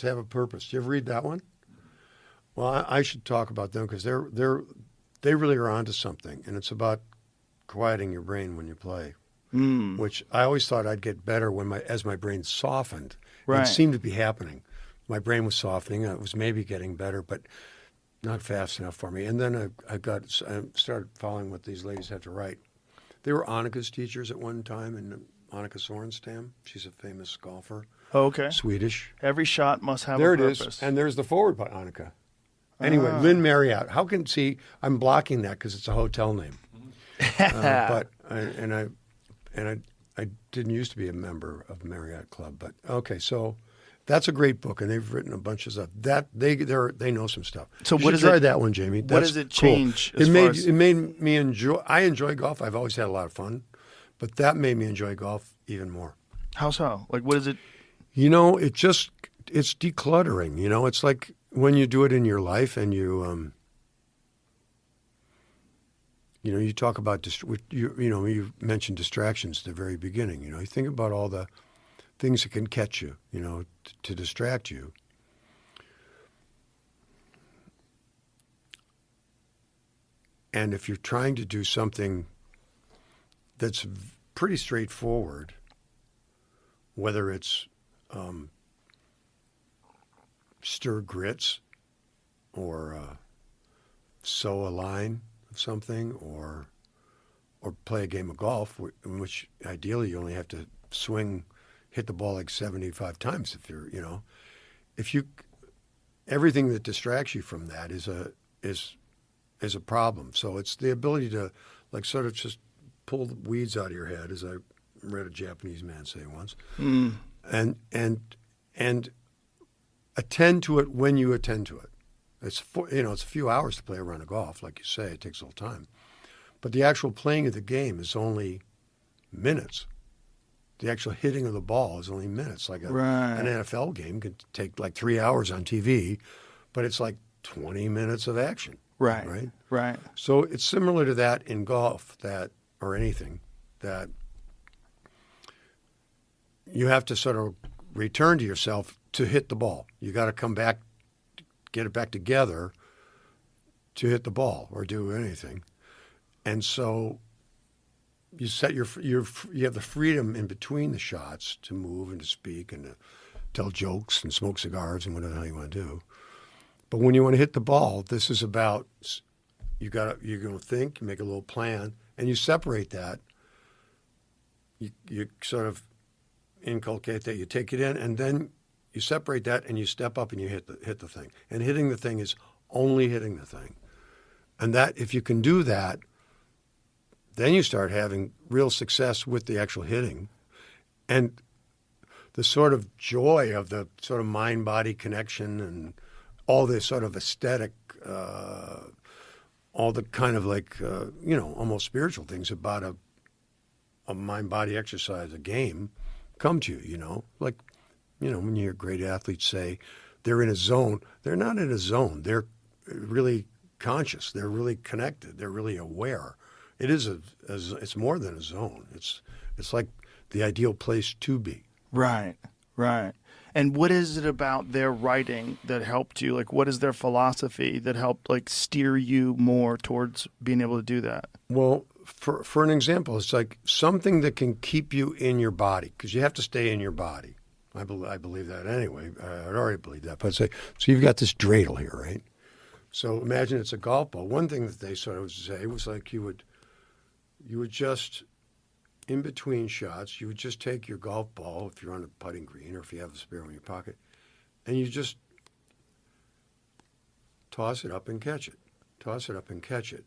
Have a Purpose. Did you ever read that one? Well, I should talk about them because they really are onto something, and it's about quieting your brain when you play. Which I always thought I'd get better as my brain softened. Right. It seemed to be happening. My brain was softening. It was maybe getting better, but not fast enough for me. And then I started following what these ladies had to write. They were Annika's teachers at one time, and Annika Sorenstam. She's a famous golfer. Oh, okay. Swedish. Every shot must have There a it is. purpose. And there's the forward by Annika. Anyway, Lynn Marriott. I'm blocking that because it's a hotel name. But I didn't used to be a member of Marriott Club, but okay, so that's a great book, and they've written a bunch of stuff. That they know some stuff. So you what should does try it- that one, Jamie? what That's does it cool. change It as made far as- it made me enjoy. I enjoy golf. I've always had a lot of fun, but that made me enjoy golf even more. How so? Like, what is it? You know, it's decluttering. You know, it's like when you do it in your life and you talk about, you mentioned distractions at the very beginning. You know, you think about all the things that can catch you, to distract you. And if you're trying to do something that's pretty straightforward, whether it's stir grits or sew a line of something or play a game of golf, in which ideally you only have to hit the ball like 75 times everything that distracts you from that is a problem. So it's the ability to like sort of just pull the weeds out of your head, as I read a Japanese man say once, and attend to it when you attend to it. It's a few hours to play a round of golf, like you say. It takes a little time, but the actual playing of the game is only minutes. The actual hitting of the ball is only minutes. Like an NFL game could take like 3 hours on TV, but it's like 20 minutes of action. Right. So it's similar to that in golf, or anything, that you have to sort of return to yourself to hit the ball. You got to come back, get it back together to hit the ball or do anything. And so you set you have the freedom in between the shots to move and to speak and to tell jokes and smoke cigars and whatever the hell you want to do. But when you want to hit the ball, this is about you're going to think, you make a little plan, and you separate that. You sort of inculcate that, you take it in, and then you separate that, and you step up and you hit the thing. And hitting the thing is only hitting the thing. And that, if you can do that, then you start having real success with the actual hitting. And the sort of joy of the sort of mind-body connection and all this sort of aesthetic, all the kind of like, almost spiritual things about a mind-body exercise, a game, come to you, Like, when you hear great athletes say they're in a zone, they're not in a zone. They're really conscious. They're really connected. They're really aware. It's more than a zone. It's like the ideal place to be. Right. And what is it about their writing that helped you? Like, what is their philosophy that helped, like, steer you more towards being able to do that? Well, for an example, it's like something that can keep you in your body, because you have to stay in your body. I believe that anyway. I already believe that. But so you've got this dreidel here, right? So imagine it's a golf ball. One thing that they sort of say was like you would just, in between shots, you would just take your golf ball, if you're on a putting green or if you have a spare one in your pocket, and you just toss it up and catch it. Toss it up and catch it.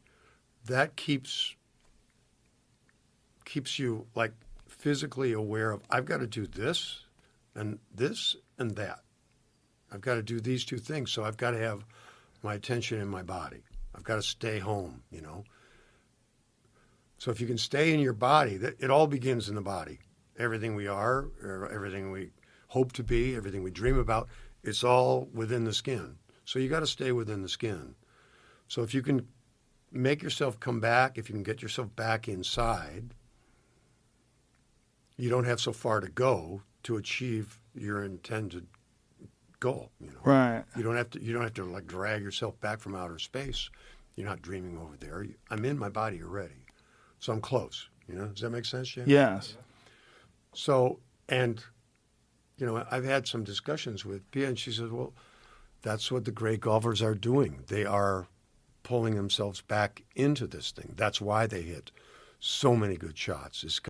That keeps you like physically aware of, I've got to do this and that. I've got to do these two things. So I've got to have my attention in my body. I've got to stay home, So if you can stay in your body, it all begins in the body. Everything we are, or everything we hope to be, everything we dream about, it's all within the skin. So you got to stay within the skin. So if you can make yourself come back, if you can get yourself back inside, you don't have so far to go to achieve your intended goal. You know, Right. you don't have to like drag yourself back from outer space. You're not dreaming over there. I'm in my body already, so I'm close. You know, does that make sense, Jim? Yes. So, and you know, I've had some discussions with Pia, and she says, "Well, that's what the great golfers are doing. They are pulling themselves back into this thing. That's why they hit so many good shots. Is